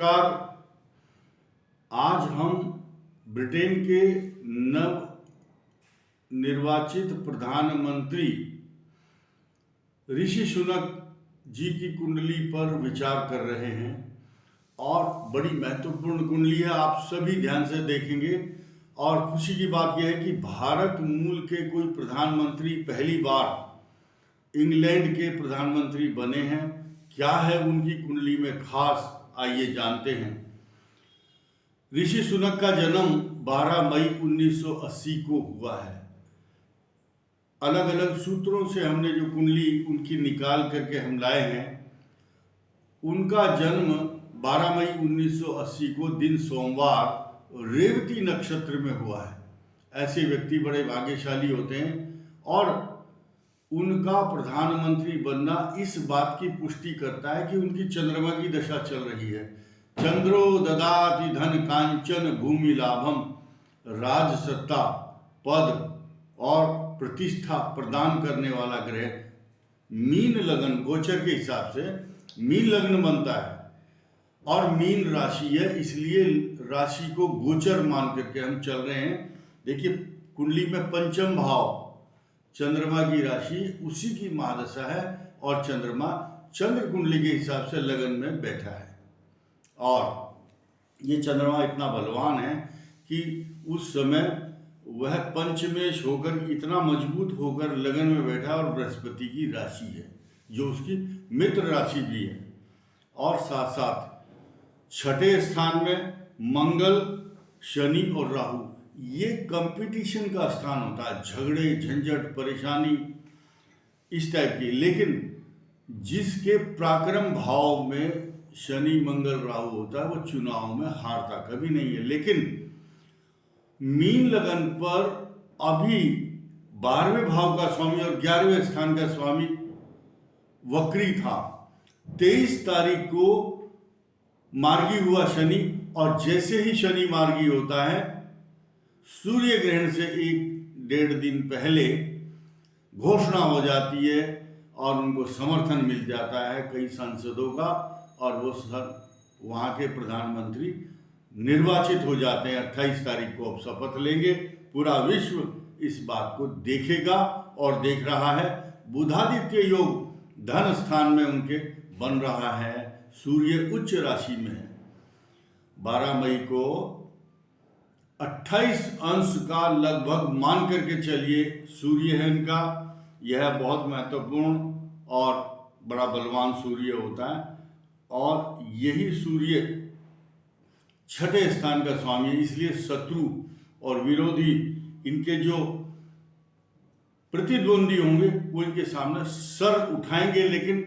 नमस्कार। आज हम ब्रिटेन के नव निर्वाचित प्रधानमंत्री ऋषि सुनक जी की कुंडली पर विचार कर रहे हैं और बड़ी महत्वपूर्ण कुंडली है। आप सभी ध्यान से देखेंगे और खुशी की बात यह है कि भारत मूल के कोई प्रधानमंत्री पहली बार इंग्लैंड के प्रधानमंत्री बने हैं। क्या है उनकी कुंडली में खास, आइए जानते हैं। ऋषि सुनक का जन्म 12 मई 1980 को हुआ है। अलग अलग सूत्रों से हमने जो कुंडली उनकी निकाल करके हम लाए हैं, उनका जन्म 12 मई 1980 को दिन सोमवार रेवती नक्षत्र में हुआ है। ऐसे व्यक्ति बड़े भाग्यशाली होते हैं और उनका प्रधानमंत्री बनना इस बात की पुष्टि करता है कि उनकी चंद्रमा की दशा चल रही है। चंद्रो ददाति धन कांचन भूमि लाभम, राजसत्ता, पद और प्रतिष्ठा प्रदान करने वाला ग्रह मीन लगन, गोचर के हिसाब से मीन लग्न बनता है और मीन राशि है, इसलिए राशि को गोचर मान करके हम चल रहे हैं। देखिए कुंडली में पंचम भाव चंद्रमा की राशि उसी की महादशा है और चंद्रमा चंद्र कुंडली के हिसाब से लगन में बैठा है और ये चंद्रमा इतना बलवान है कि उस समय वह पंचमेश होकर इतना मजबूत होकर लगन में बैठा और बृहस्पति की राशि है जो उसकी मित्र राशि भी है। और साथ साथ छठे स्थान में मंगल, शनि और राहु, ये कंपटीशन का स्थान होता है, झगड़े, झंझट, परेशानी इस टाइप की। लेकिन जिसके पराक्रम भाव में शनि, मंगल, राहु होता है वो चुनाव में हारता कभी नहीं है। लेकिन मीन लगन पर अभी 12वें भाव का स्वामी और 11वें स्थान का स्वामी वक्री था। 23 तारीख को मार्गी हुआ शनि और जैसे ही शनि मार्गी होता है, सूर्य ग्रहण से 1-1.5 दिन पहले घोषणा हो जाती है और उनको समर्थन मिल जाता है कई सांसदों का और वो वहाँ के प्रधानमंत्री निर्वाचित हो जाते हैं। 28 तारीख को अब शपथ लेंगे। पूरा विश्व इस बात को देखेगा और देख रहा है। बुधादित्य योग धन स्थान में उनके बन रहा है, सूर्य उच्च राशि में है। 12 मई को 28 अंश का लगभग मान करके चलिए सूर्य है इनका। यह बहुत महत्वपूर्ण और बड़ा बलवान सूर्य होता है और यही सूर्य छठे स्थान का स्वामी है। इसलिए शत्रु और विरोधी, इनके जो प्रतिद्वंदी होंगे वो इनके सामने सर उठाएंगे लेकिन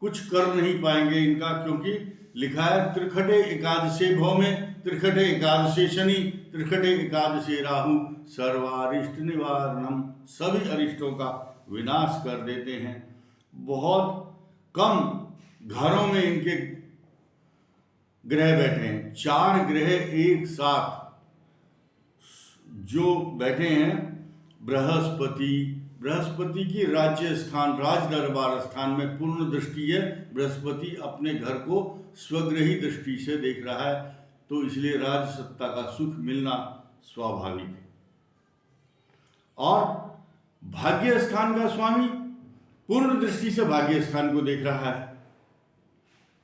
कुछ कर नहीं पाएंगे इनका, क्योंकि लिखा है त्रिखटे एकादशे भौमे, त्रिखटे एकादशे शनि, त्रिखटे एकादशे राहु, सर्वारिष्ट निवारणम, सभी अरिष्टों का विनाश कर देते हैं। बहुत कम घरों में इनके ग्रह बैठे हैं। 4 ग्रह एक साथ जो बैठे हैं। बृहस्पति की राज्य स्थान, राज दरबार स्थान में पूर्ण दृष्टि है। बृहस्पति अपने घर को स्वग्रही दृष्टि से देख रहा है, तो इसलिए राज सत्ता का सुख मिलना स्वाभाविक है। और भाग्य स्थान का स्वामी पूर्ण दृष्टि से भाग्य स्थान को देख रहा है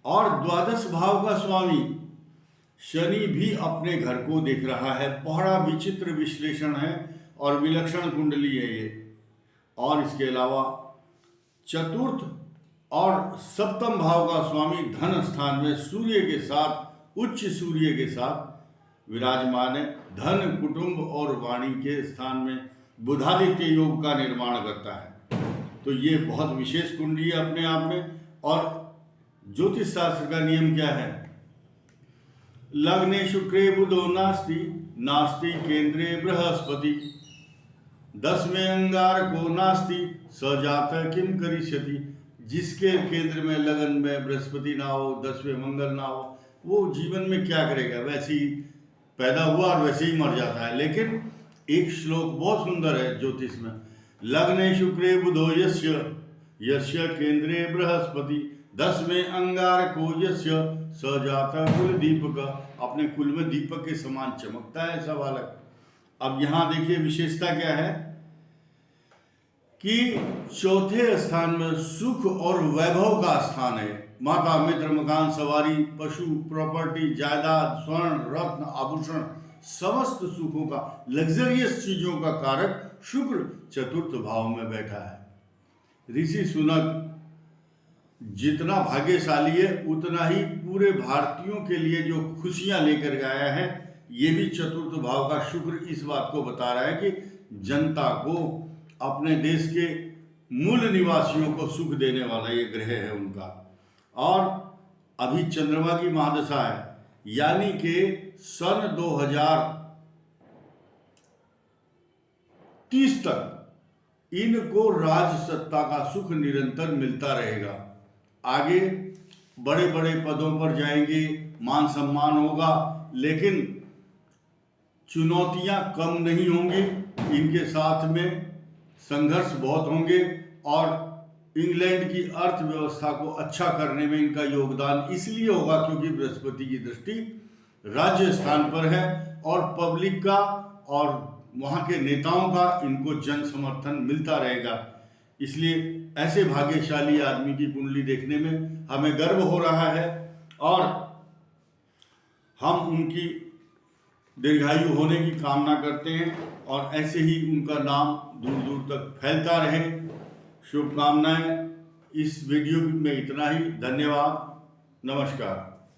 और द्वादश भाव का स्वामी शनि भी अपने घर को देख रहा है। बड़ा विचित्र विश्लेषण है और विलक्षण कुंडली है ये। और इसके अलावा चतुर्थ और सप्तम भाव का स्वामी धन स्थान में सूर्य के साथ, उच्च सूर्य के साथ विराजमान है। धन, कुटुंब और वाणी के स्थान में बुधादित्य योग का निर्माण करता है। तो ये बहुत विशेष कुंडली है अपने आप में। और ज्योतिष शास्त्र का नियम क्या है? लग्ने शुक्रे बुधो नास्ति, नास्ति केंद्रे बृहस्पति, 10वें अंगारको नास्ति, सजात किम करिष्यति। जिसके केंद्र में लगन में बृहस्पति ना हो, 10वें मंगल ना हो, वो जीवन में क्या करेगा? वैसे ही पैदा हुआ और वैसे ही मर जाता है। लेकिन एक श्लोक बहुत सुंदर है ज्योतिष में, लग्ने शुक्रे बुधो यस्य, यस्य केंद्रे बृहस्पति, 10वें अंगारको यस्य, सजाता कुल दीपक, अपने कुल में दीपक के समान चमकता है ऐसा बालक। अब यहाँ देखिए विशेषता क्या है कि चौथे स्थान में सुख और वैभव का स्थान है। माता, मित्र, मकान, सवारी, पशु, प्रॉपर्टी, जायदाद, स्वर्ण, रत्न, आभूषण, समस्त सुखों का, लग्जरियस चीजों का कारक शुक्र चतुर्थ भाव में बैठा है। ऋषि सुनक जितना भाग्यशाली है उतना ही पूरे भारतीयों के लिए जो खुशियां लेकर के आया है, ये भी चतुर्थ भाव का शुक्र इस बात को बता रहा है कि जनता को, अपने देश के मूल निवासियों को सुख देने वाला ये ग्रह है उनका। और अभी चंद्रमा की महादशा है, यानी कि सन 2030 तक इनको राज सत्ता का सुख निरंतर मिलता रहेगा। आगे बड़े बड़े पदों पर जाएंगे, मान सम्मान होगा, लेकिन चुनौतियां कम नहीं होंगी, इनके साथ में संघर्ष बहुत होंगे। और इंग्लैंड की अर्थव्यवस्था को अच्छा करने में इनका योगदान इसलिए होगा क्योंकि बृहस्पति की दृष्टि राज्य स्थान पर है और पब्लिक का और वहाँ के नेताओं का इनको जन समर्थन मिलता रहेगा। इसलिए ऐसे भाग्यशाली आदमी की कुंडली देखने में हमें गर्व हो रहा है और हम उनकी दीर्घायु होने की कामना करते हैं और ऐसे ही उनका नाम दूर दूर तक फैलता रहे। शुभकामनाएं। इस वीडियो में इतना ही। धन्यवाद। नमस्कार।